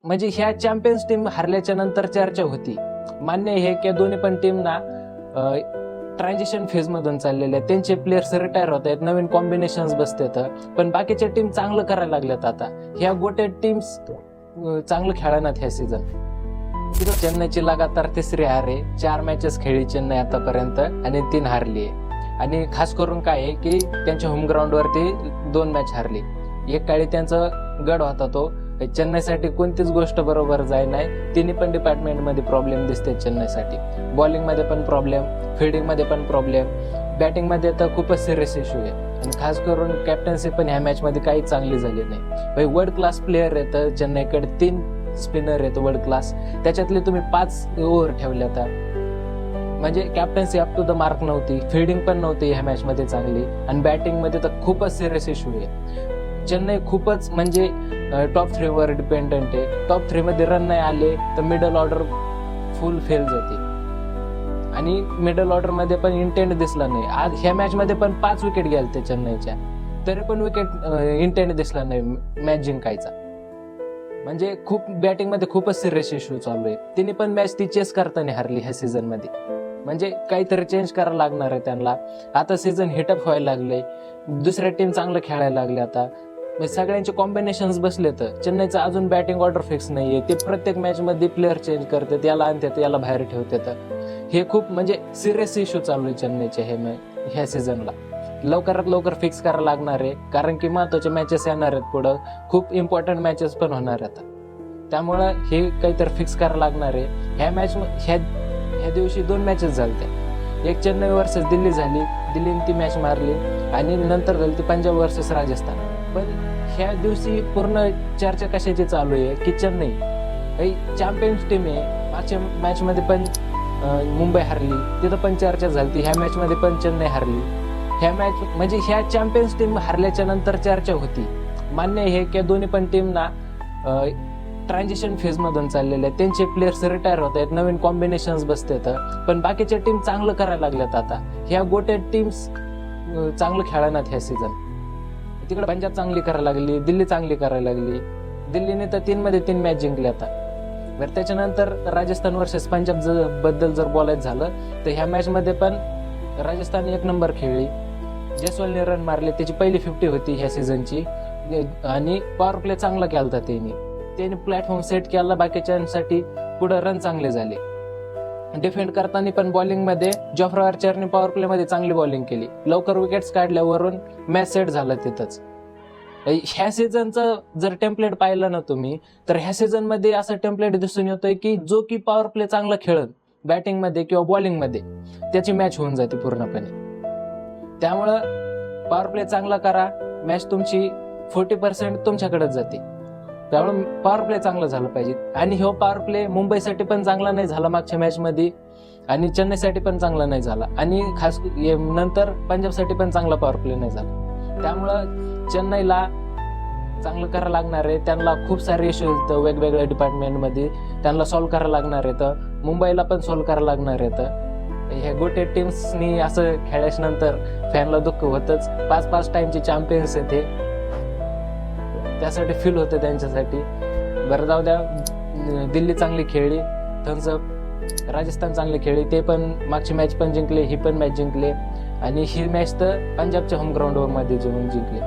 म्हणजे ह्या champions team हरल्याच्या नंतर चर्चा होती. मान्य आहे की दोन्ही पण टीम ना ट्रान्झिशन फेज मधून चाललेले आहेत, त्यांचे प्लेयर्स रिटायर होत आहेत, नवीन कॉम्बिनेशन्स बसतात, पण बाकीच्या टीम चांगलं करायला लागल्यात. आता ह्या गोटे टीम्स चांगलं खेळणार ह्या सीझन. चेन्नईची लगातार तिसरी हार आहे. 4 मॅचेस खेळली चेन्नई आतापर्यंत आणि 3 हारली आहे. आणि खास करून काय आहे की त्यांच्या होम ग्राउंडवरती 2 मॅच हारली. एक काळी त्यांचा गड होता तो. चेन्नईसाठी कोणतीच गोष्ट बरोबर जाय नाही. तिन्ही पण डिपार्टमेंटमध्ये प्रॉब्लेम दिसते चेन्नईसाठी. बॉलिंगमध्ये पण प्रॉब्लेम, फिल्डिंगमध्ये पण प्रॉब्लेम, बॅटिंगमध्ये तर खूपच सिरियस इश्यू आहे. आणि खास करून कॅप्टन्सी पण ह्या मॅचमध्ये काही चांगली झाली नाही. वर्ल्ड क्लास प्लेअर आहेत चेन्नईकडे, 3 स्पिनर आहेत वर्ल्ड क्लास, त्याच्यातले तुम्ही 5 ओव्हर ठेवले आता. म्हणजे captaincy up to the mark नव्हती, फिल्डिंग पण नव्हती ह्या मॅचमध्ये चांगली, आणि बॅटिंगमध्ये तर खूपच सिरियस इश्यू आहे. चेन्नई खूपच म्हणजे टॉप 3 वर डिपेंडंट आहे. टॉप 3 मध्ये रन नाही आले तर मिडल ऑर्डर फुल फेल जाते. आणि मिडल ऑर्डर मध्ये पण इंटेंट दिसला नाही. आज ह्या मॅच मध्ये पण 5 विकेट गेल्या चेन्नईच्या, तरी पण इंटेंट दिसला नाही मॅच जिंकायचा. म्हणजे खूप बॅटिंग मध्ये खूपच सिरियस इश्यू चालू आहे. तिने पण मॅच ती चेस करताना हरली ह्या सीझन मध्ये. म्हणजे काहीतरी चेंज करायला लागणार आहे त्यांना. आता सीझन हिटअप व्हायला लागले, दुसऱ्या टीम चांगलं खेळायला लागले. आता सगळ्यांचे कॉम्बिनेशन्स बसले. तर चेन्नईचं अजून बॅटिंग ऑर्डर फिक्स नाहीये. ते प्रत्येक मॅच मध्ये प्लेअर चेंज करतात, याला आणतात, याला बाहेर ठेवतात. हे खूप म्हणजे सिरियस इश्यू चालू आहे चेन्नईचे ह्या सीझनला. लवकरात लवकर फिक्स करायला लागणार आहे, कारण की महत्वाचे मॅचेस येणार आहेत पुढं, खूप इम्पॉर्टंट मॅचेस पण होणार आहेत. त्यामुळं हे काहीतरी फिक्स करायला लागणार आहे. ह्या दिवशी 2 मॅचेस झाल्या. एक चेन्नई वर्सेस दिल्ली झाली, दिल्लीने ती मॅच मारली, आणि नंतर झाली ती पंजाब वर्सेस राजस्थान. पण ह्या दिवशी पूर्ण चर्चा कशाची चालू आहे की चेन्नई चॅम्पियन्स टीम आहे. मागच्या मॅच मध्ये पण मुंबई हरली, तिथं पण चर्चा झाली. ह्या मॅच मध्ये पण चेन्नई हरली. ह्या मॅच म्हणजे ह्या चॅम्पियन्स टीम हरल्याच्या नंतर चर्चा होती. मान्य आहे की दोन्ही पण टीम ना ट्रान्झिशन फेज मधून चाललेले आहेत, त्यांचे प्लेयर्स रिटायर होत आहेत, नवीन कॉम्बिनेशन्स बसतात, पण बाकीच्या टीम चांगलं करायला लागल्यात. आता ह्या गोटे टीम्स चांगलं खेळणार ह्या सीझन. तिकडे पंजाब चांगली करायला लागली, दिल्ली चांगली करायला लागली. दिल्लीने तर 3 मध्ये 3 मॅच जिंकल्या. आता बरं त्याच्यानंतर राजस्थान वर्सेस पंजाब बद्दल जर बोलायचं झालं तर ह्या मॅच मध्ये पण राजस्थान 1 नंबर खेळली. जयस्वालने रन मारले, त्याची पहिली 50 होती ह्या सीझनची, आणि पॉवर प्ले चांगला केला त्यांनी प्लॅटफॉर्म सेट केला बाकीच्यांसाठी. पुढे रन चांगले झाले. डिफेंड करताना पण बॉलिंग मध्ये जॉफ्रा आर्चरने पॉवर प्ले मध्ये चांगली बॉलिंग केली. लवकर विकेट्स काढल्यावरून मॅच सेट झालं तिथंच. ह्या सीझनचं जर टेम्पलेट पाहिलं ना तुम्ही, तर ह्या सीझन मध्ये असं टेम्पलेट दिसून येतोय की जो की पॉवर प्ले चांगला खेळत बॅटिंग मध्ये किंवा बॉलिंग मध्ये, त्याची मॅच होऊन जाते पूर्णपणे. त्यामुळं पॉवर प्ले चांगला करा, मॅच तुमची 40% तुमच्याकडेच जाते. त्यामुळे पॉवर प्ले चांगला झाला पाहिजे. आणि हो पॉवर प्ले मुंबईसाठी पण चांगला नाही झाला मागच्या मॅच मध्ये, आणि चेन्नईसाठी पण चांगला नाही झाला, आणि खास नंतर पंजाबसाठी पण चांगला पॉवर प्ले नाही झाला. त्यामुळं चेन्नईला चांगलं करायला लागणार आहे. त्यांना खूप सारे इश्यू आहेत वेगवेगळ्या डिपार्टमेंटमध्ये, त्यांना सॉल्व्ह करायला लागणार आहेत. मुंबईला पण सॉल्व्ह करायला लागणार आहेत. ह्या गोटे टीम्सनी असं खेळल्याच्या नंतर फॅनला दुःख होतच. 5-5 टाइमचे चॅम्पियन्स आहेत हे, त्यासाठी फील होतं त्यांच्यासाठी. बरं जाऊ द्या, दिल्ली चांगली खेळली, थम्सअप. राजस्थान चांगली खेळली, ते पण मागची मॅच पण जिंकले, ही पण मॅच जिंकले, आणि ही मॅच तर पंजाबच्या होम ग्राउंडवर मध्ये जिंकले.